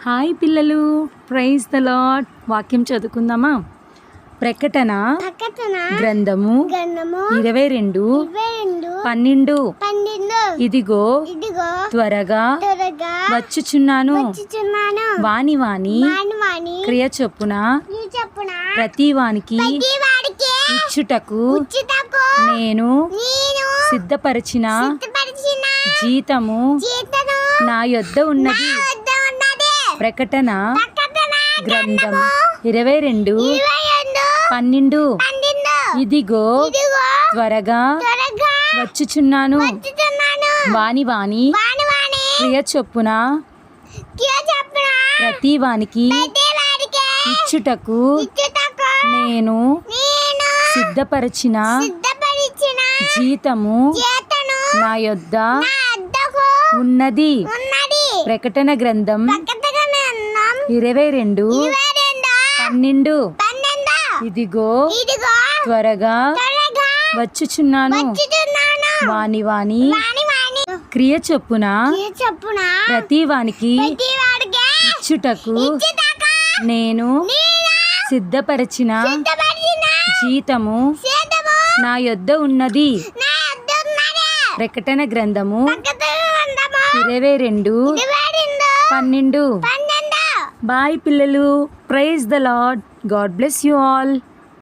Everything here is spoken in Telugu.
హాయ్ పిల్లలు, ప్రైజ్ ద లార్డ్. వాక్యం చదువుకుందామా? ప్రకటన గ్రంథము 22:12. ఇదిగో త్వరగా వచ్చుచున్నాను. వాని క్రియ చొప్పున ప్రతి వానికి ఇచ్చుటకు నేను సిద్ధపరిచిన జీతము నా యొద్ద ఉన్నది. ప్రకటన గ్రంథం 22:12. ఇదిగో త్వరగా వచ్చుచున్నాను. వాని క్రియ చొప్పున ప్రతి వానికి ఇచ్చుటకు నేను సిద్ధపరిచిన జీతము నా యొద్ద ఉన్నది. ప్రకటన గ్రంథం 22:12. ఇదిగో త్వరగా వచ్చుచున్నాను. వాని క్రియ చొప్పున ప్రతి వానికి ఇచ్చుటకు నేను సిద్ధపరిచిన జీతము నా యొద్ద ఉన్నది. ప్రకటన గ్రంథము 22:12. బాయ్ పిల్లలు. Praise the Lord. God bless you all.